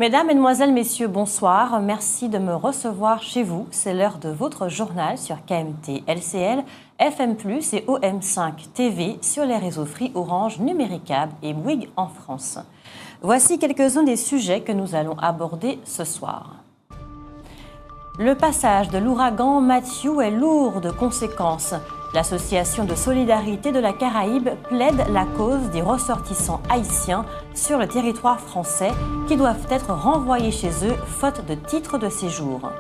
Mesdames, Mesdemoiselles, Messieurs, bonsoir. Merci de me recevoir chez vous. C'est l'heure de votre journal sur KMT LCL, FM+, et OM5 TV sur les réseaux Free, Orange, Numéricable et Bouygues en France. Voici quelques-uns des sujets que nous allons aborder ce soir. Le passage de l'ouragan Matthew est lourd de conséquences. L'association de solidarité de la Caraïbe plaide la cause des ressortissants haïtiens sur le territoire français qui doivent être renvoyés chez eux faute de titre de séjour.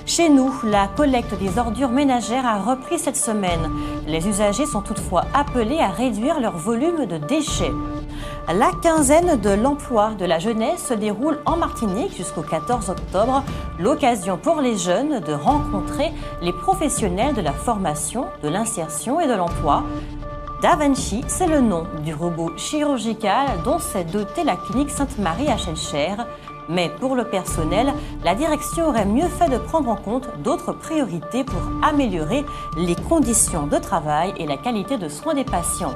Chez nous, la collecte des ordures ménagères a repris cette semaine. Les usagers sont toutefois appelés à réduire leur volume de déchets. La quinzaine de l'emploi de la jeunesse se déroule en Martinique jusqu'au 14 octobre. L'occasion pour les jeunes de rencontrer les professionnels de la formation, de l'insertion et de l'emploi. DaVinci, c'est le nom du robot chirurgical dont s'est dotée la clinique Sainte-Marie à Schœlcher. Mais pour le personnel, la direction aurait mieux fait de prendre en compte d'autres priorités pour améliorer les conditions de travail et la qualité de soins des patients.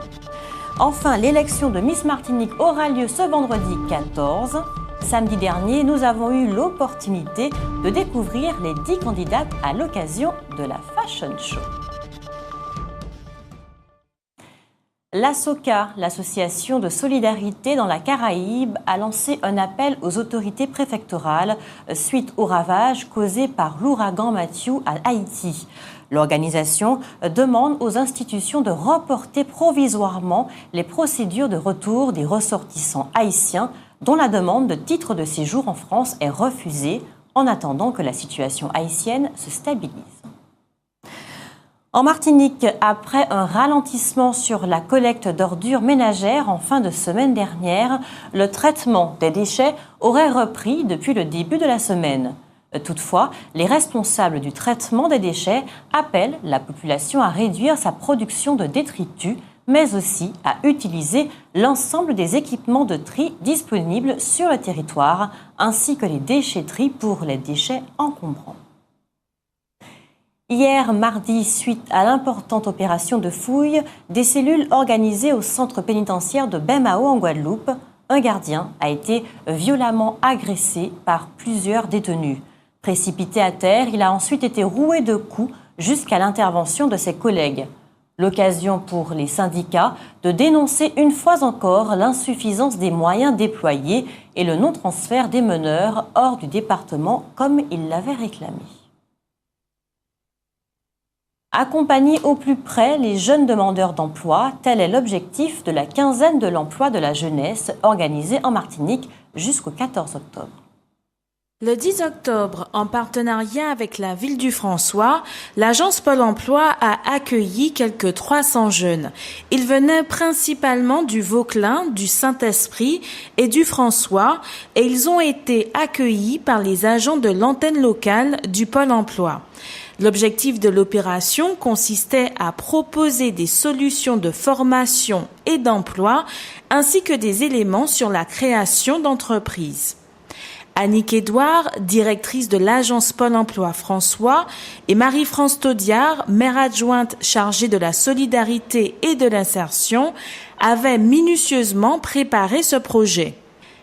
Enfin, l'élection de Miss Martinique aura lieu ce vendredi 14. Samedi dernier, nous avons eu l'opportunité de découvrir les 10 candidates à l'occasion de la Fashion Show. L'ASOCA, l'association de solidarité dans la Caraïbe, a lancé un appel aux autorités préfectorales suite aux ravages causés par l'ouragan Matthew à Haïti. L'organisation demande aux institutions de reporter provisoirement les procédures de retour des ressortissants haïtiens dont la demande de titre de séjour en France est refusée en attendant que la situation haïtienne se stabilise. En Martinique, après un ralentissement sur la collecte d'ordures ménagères en fin de semaine dernière, le traitement des déchets aurait repris depuis le début de la semaine. Toutefois, les responsables du traitement des déchets appellent la population à réduire sa production de détritus, mais aussi à utiliser l'ensemble des équipements de tri disponibles sur le territoire, ainsi que les déchetteries pour les déchets encombrants. Hier, mardi, suite à l'importante opération de fouille des cellules organisées au centre pénitentiaire de Baie-Mahault en Guadeloupe, un gardien a été violemment agressé par plusieurs détenus. Précipité à terre, il a ensuite été roué de coups jusqu'à l'intervention de ses collègues. L'occasion pour les syndicats de dénoncer une fois encore l'insuffisance des moyens déployés et le non-transfert des meneurs hors du département comme ils l'avaient réclamé. Accompagner au plus près les jeunes demandeurs d'emploi, tel est l'objectif de la quinzaine de l'emploi de la jeunesse organisée en Martinique jusqu'au 14 octobre. Le 10 octobre, en partenariat avec la ville du François, l'agence Pôle emploi a accueilli quelques 300 jeunes. Ils venaient principalement du Vauclin, du Saint-Esprit et du François et ils ont été accueillis par les agents de l'antenne locale du Pôle emploi. L'objectif de l'opération consistait à proposer des solutions de formation et d'emploi ainsi que des éléments sur la création d'entreprises. Annick Edouard, directrice de l'agence Pôle emploi François, et Marie-France Taudiard, maire adjointe chargée de la solidarité et de l'insertion, avaient minutieusement préparé ce projet.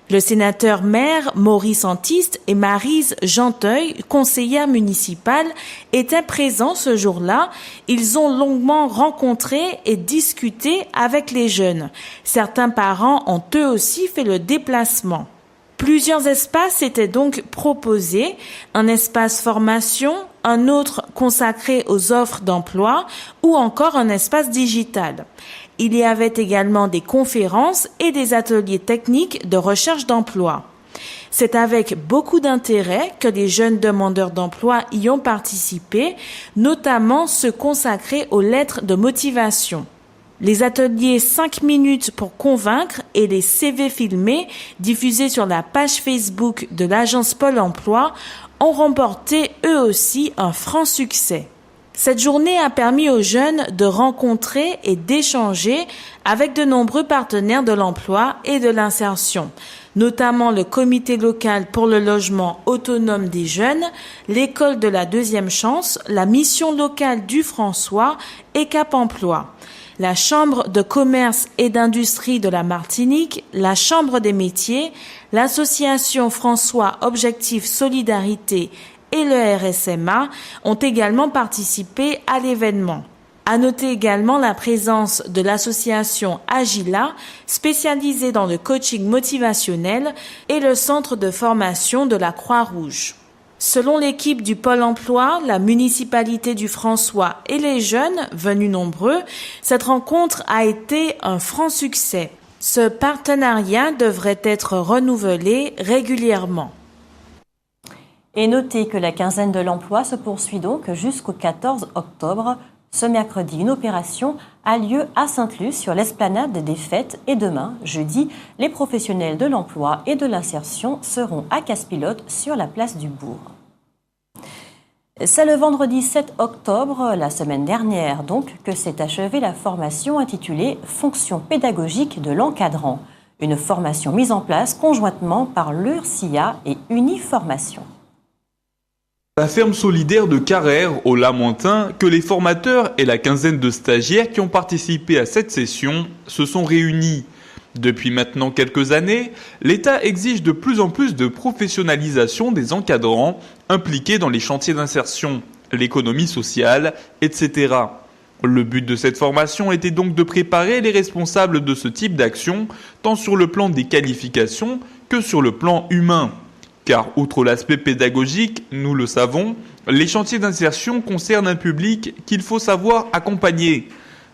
Le sénateur maire Maurice Antiste et Maryse Janteuil, conseillère municipale, étaient présents ce jour-là. Ils ont longuement rencontré et discuté avec les jeunes. Certains parents ont eux aussi fait le déplacement. Plusieurs espaces étaient donc proposés, un espace formation, un autre consacré aux offres d'emploi ou encore un espace digital. Il y avait également des conférences et des ateliers techniques de recherche d'emploi. C'est avec beaucoup d'intérêt que les jeunes demandeurs d'emploi y ont participé, notamment ceux consacrés aux lettres de motivation. Les ateliers 5 minutes pour convaincre et les CV filmés diffusés sur la page Facebook de l'agence Pôle emploi ont remporté eux aussi un franc succès. Cette journée a permis aux jeunes de rencontrer et d'échanger avec de nombreux partenaires de l'emploi et de l'insertion, notamment le comité local pour le logement autonome des jeunes, l'école de la deuxième chance, la mission locale du François et Cap Emploi. la Chambre de commerce et d'industrie de la Martinique, la Chambre des métiers, l'association François Objectif Solidarité et le RSMA ont également participé à l'événement. À noter également la présence de l'association Agila, spécialisée dans le coaching motivationnel, et le centre de formation de la Croix-Rouge. Selon l'équipe du Pôle emploi, la municipalité du François et les jeunes, venus nombreux, cette rencontre a été un franc succès. Ce partenariat devrait être renouvelé régulièrement. Et notez que la quinzaine de l'emploi se poursuit donc jusqu'au 14 octobre. Ce mercredi, une opération a lieu à Sainte-Luce sur l'esplanade des Fêtes et demain, jeudi, les professionnels de l'emploi et de l'insertion seront à Casse-Pilote sur la place du Bourg. C'est le vendredi 7 octobre, la semaine dernière donc, que s'est achevée la formation intitulée « Fonction pédagogique de l'encadrant », une formation mise en place conjointement par l'URSIA et Uniformation. La ferme solidaire de Carrère, au Lamentin, que les formateurs et la quinzaine de stagiaires qui ont participé à cette session se sont réunis. Depuis maintenant quelques années, l'État exige de plus en plus de professionnalisation des encadrants impliqués dans les chantiers d'insertion, l'économie sociale, etc. Le but de cette formation était donc de préparer les responsables de ce type d'action, tant sur le plan des qualifications que sur le plan humain. Car outre l'aspect pédagogique, nous le savons, les chantiers d'insertion concernent un public qu'il faut savoir accompagner.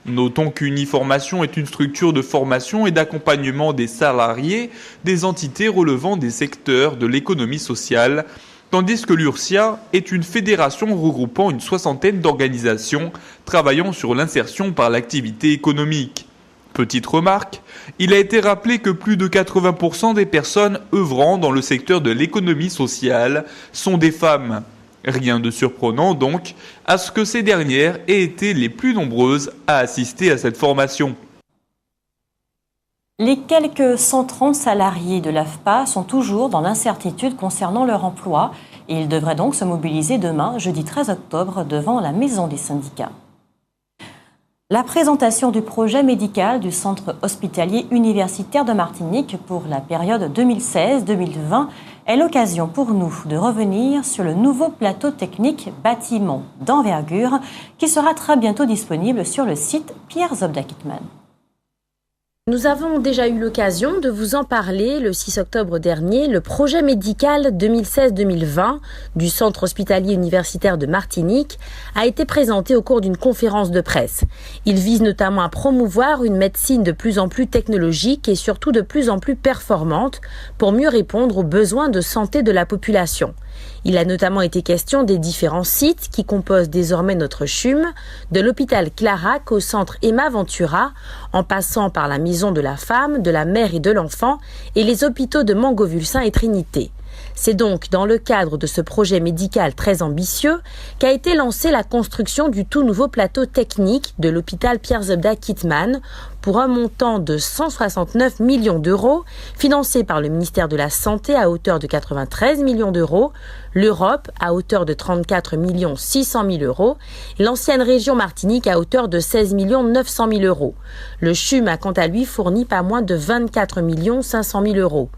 Notons qu'Uniformation est une structure de formation et d'accompagnement des salariés des entités relevant des secteurs de l'économie sociale, tandis que l'URSIA est une fédération regroupant une soixantaine d'organisations travaillant sur l'insertion par l'activité économique. Petite remarque, il a été rappelé que plus de 80% des personnes œuvrant dans le secteur de l'économie sociale sont des femmes. Rien de surprenant donc à ce que ces dernières aient été les plus nombreuses à assister à cette formation. Les quelques 130 salariés de l'AFPA sont toujours dans l'incertitude concernant leur emploi et ils devraient donc se mobiliser demain, jeudi 13 octobre, devant la Maison des syndicats. La présentation du projet médical du Centre hospitalier universitaire de Martinique pour la période 2016-2020 est l'occasion pour nous de revenir sur le nouveau plateau technique bâtiment d'envergure qui sera très bientôt disponible sur le site Pierre Zobda Kittmann. Nous avons déjà eu l'occasion de vous en parler le 6 octobre dernier. Le projet médical 2016-2020 du Centre hospitalier universitaire de Martinique a été présenté au cours d'une conférence de presse. Il vise notamment à promouvoir une médecine de plus en plus technologique et surtout de plus en plus performante pour mieux répondre aux besoins de santé de la population. Il a notamment été question des différents sites qui composent désormais notre CHUM, de l'hôpital Clarac au centre Emma Ventura, en passant par la maison de la femme, de la mère et de l'enfant et les hôpitaux de Mangovulsin et Trinité. C'est donc dans le cadre de ce projet médical très ambitieux qu'a été lancée la construction du tout nouveau plateau technique de l'hôpital Pierre Zobda Kittmann pour un montant de 169 millions d'euros, financé par le ministère de la Santé à hauteur de 93 millions d'euros, l'Europe à hauteur de 34 600 000 euros et l'ancienne région Martinique à hauteur de 16 900 000 euros. Le CHUM a quant à lui fourni pas moins de 24 500 000 euros.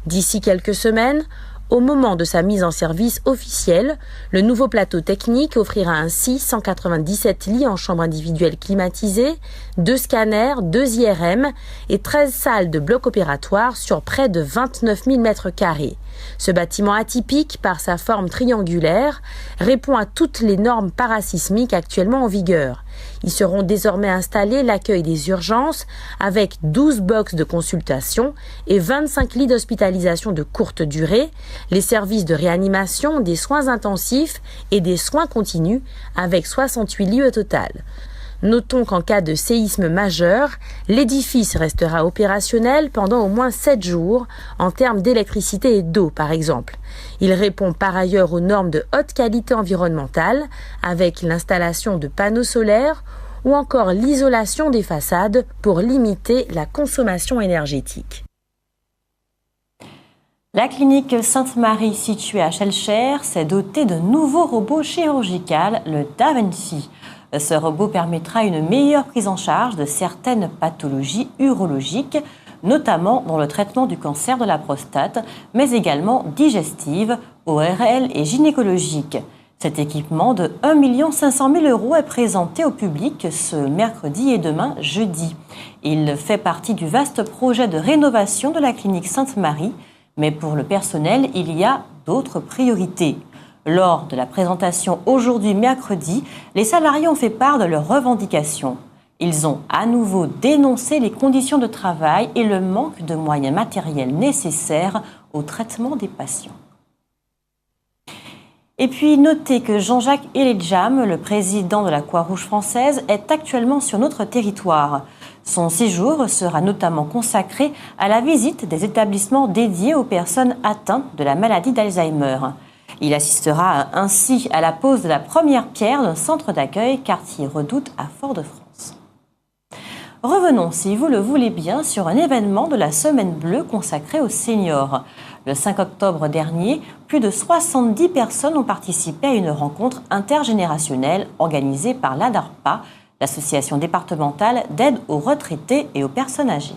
D'ici quelques semaines, au moment de sa mise en service officielle, le nouveau plateau technique offrira ainsi 197 lits en chambre individuelle climatisée, 2 scanners, 2 IRM et 13 salles de bloc opératoire sur près de 29 000 m². Ce bâtiment atypique, par sa forme triangulaire, répond à toutes les normes parasismiques actuellement en vigueur. Ils seront désormais installés l'accueil des urgences avec 12 box de consultation et 25 lits d'hospitalisation de courte durée, les services de réanimation, des soins intensifs et des soins continus avec 68 lits au total. Notons qu'en cas de séisme majeur, l'édifice restera opérationnel pendant au moins 7 jours en termes d'électricité et d'eau par exemple. Il répond par ailleurs aux normes de haute qualité environnementale avec l'installation de panneaux solaires ou encore l'isolation des façades pour limiter la consommation énergétique. La clinique Sainte-Marie située à Schellcher s'est dotée de nouveaux robots chirurgicaux, le Da Vinci. Ce robot permettra une meilleure prise en charge de certaines pathologies urologiques, notamment dans le traitement du cancer de la prostate, mais également digestive, ORL et gynécologique. Cet équipement de 1 500 000 € est présenté au public ce mercredi et demain jeudi. Il fait partie du vaste projet de rénovation de la clinique Sainte-Marie, mais pour le personnel, il y a d'autres priorités. Lors de la présentation aujourd'hui mercredi, les salariés ont fait part de leurs revendications. Ils ont à nouveau dénoncé les conditions de travail et le manque de moyens matériels nécessaires au traitement des patients. Et puis, notez que Jean-Jacques Eledjam, le président de la Croix-Rouge française, est actuellement sur notre territoire. Son séjour sera notamment consacré à la visite des établissements dédiés aux personnes atteintes de la maladie d'Alzheimer. Il assistera ainsi à la pose de la première pierre d'un centre d'accueil quartier Redoute à Fort-de-France. Revenons, si vous le voulez bien, sur un événement de la Semaine Bleue consacré aux seniors. Le 5 octobre dernier, plus de 70 personnes ont participé à une rencontre intergénérationnelle organisée par l'ADARPA, l'association départementale d'aide aux retraités et aux personnes âgées.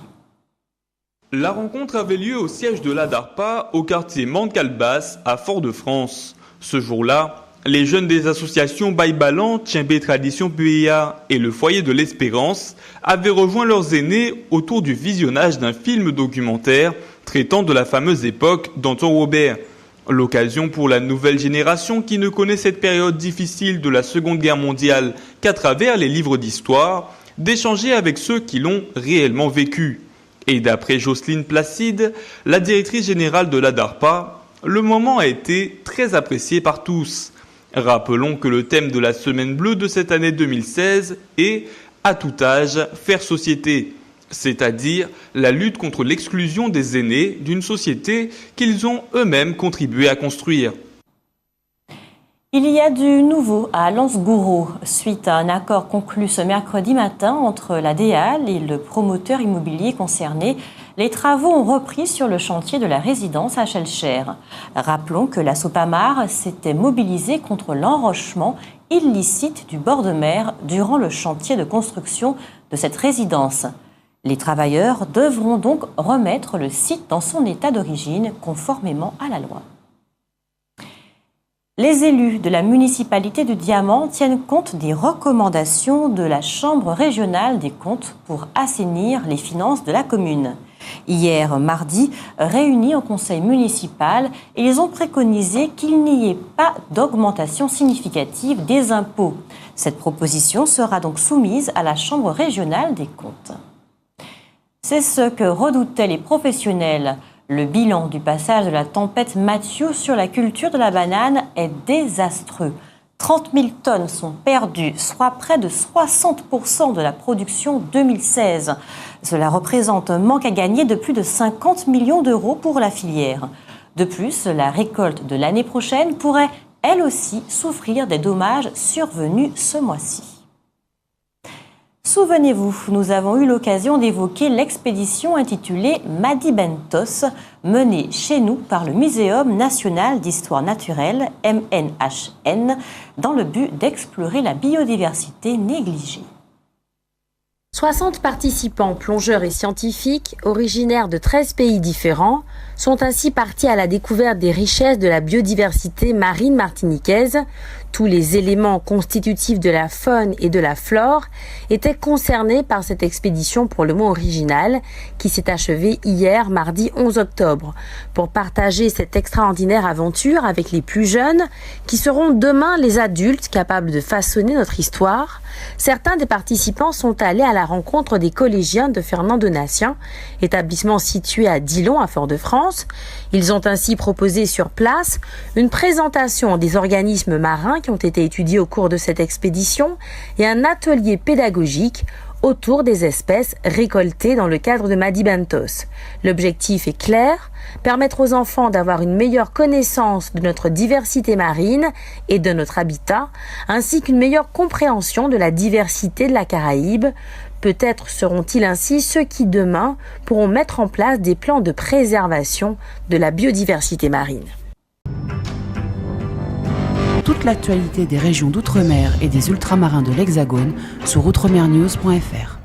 La rencontre avait lieu au siège de l'ADARPA au quartier Mante-Calbas à Fort-de-France. Ce jour-là, les jeunes des associations Baïbalan, Tchimbé Tradition PEA et le Foyer de l'Espérance avaient rejoint leurs aînés autour du visionnage d'un film documentaire traitant de la fameuse époque d'Anton Robert. L'occasion pour la nouvelle génération qui ne connaît cette période difficile de la Seconde Guerre mondiale qu'à travers les livres d'histoire, d'échanger avec ceux qui l'ont réellement vécu. Et d'après Jocelyne Placide, la directrice générale de l'ADARPA, le moment a été très apprécié par tous. Rappelons que le thème de la Semaine Bleue de cette année 2016 est « À tout âge, faire société », c'est-à-dire la lutte contre l'exclusion des aînés d'une société qu'ils ont eux-mêmes contribué à construire. Il y a du nouveau à Lens-Gouraud. Suite à un accord conclu ce mercredi matin entre la DEAL et le promoteur immobilier concerné, les travaux ont repris sur le chantier de la résidence à Schellcher. Rappelons que la Sopamar s'était mobilisée contre l'enrochement illicite du bord de mer durant le chantier de construction de cette résidence. Les travailleurs devront donc remettre le site dans son état d'origine conformément à la loi. Les élus de la municipalité du Diamant tiennent compte des recommandations de la Chambre régionale des comptes pour assainir les finances de la commune. Hier, mardi, réunis au conseil municipal, ils ont préconisé qu'il n'y ait pas d'augmentation significative des impôts. Cette proposition sera donc soumise à la Chambre régionale des comptes. C'est ce que redoutaient les professionnels. Le bilan du passage de la tempête Mathieu sur la culture de la banane est désastreux. 30 000 tonnes sont perdues, soit près de 60% de la production 2016. Cela représente un manque à gagner de plus de 50 millions d'euros pour la filière. De plus, la récolte de l'année prochaine pourrait, elle aussi, souffrir des dommages survenus ce mois-ci. Souvenez-vous, nous avons eu l'occasion d'évoquer l'expédition intitulée Madibentos, menée chez nous par le Muséum national d'histoire naturelle, MNHN, dans le but d'explorer la biodiversité négligée. 60 participants, plongeurs et scientifiques, originaires de 13 pays différents, sont ainsi partis à la découverte des richesses de la biodiversité marine martiniquaise. Tous les éléments constitutifs de la faune et de la flore étaient concernés par cette expédition pour le mot original, qui s'est achevée hier, mardi 11 octobre, pour partager cette extraordinaire aventure avec les plus jeunes, qui seront demain les adultes capables de façonner notre histoire. Certains des participants sont allés à la rencontre des collégiens de Fernand-Donatien, établissement situé à Dillon, à Fort-de-France. Ils ont ainsi proposé sur place une présentation des organismes marins qui ont été étudiés au cours de cette expédition et un atelier pédagogique autour des espèces récoltées dans le cadre de Madibentos. L'objectif est clair, permettre aux enfants d'avoir une meilleure connaissance de notre diversité marine et de notre habitat, ainsi qu'une meilleure compréhension de la diversité de la Caraïbe. Peut-être seront-ils ainsi ceux qui demain pourront mettre en place des plans de préservation de la biodiversité marine. toute l'actualité des régions d'outre-mer et des ultramarins de l'Hexagone sur outremernews.fr.